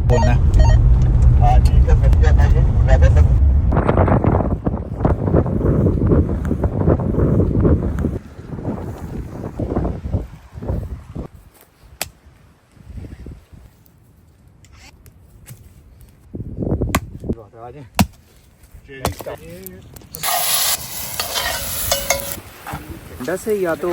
बोलना है। हाँ ठीक है, मिल गया भाई। वैसे तो ठंडा से या तो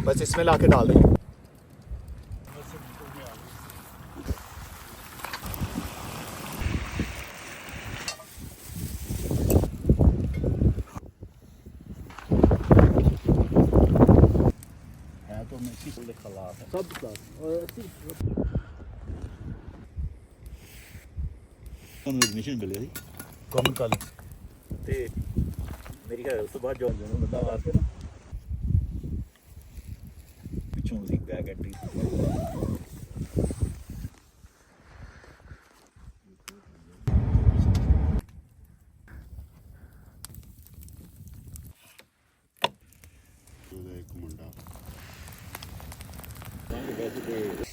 बस इसमें लाके डाल दें। तो मिर्ची के खिलाफ है सब खिलाफ और ਐਡਮਿਸ਼ਨ ਮਿਲਿਆ ਸੀ ਕੰਮ ਕੱਲ ਤੇ ਮੇਰੀ ਘਰ ਉਸ ਤੋਂ ਬਾਅਦ ਜੌਨ ਨੂੰ ਬੰਦਾ ਲਾ ਕੇ ਨਾ ਪਿੱਛੋਂ ਸੀ ਬੈਕ ਐਂਟਰੀ ਉਹਦਾ ਇੱਕ ਮੁੰਡਾ ਵੈਸੇ ਤੇ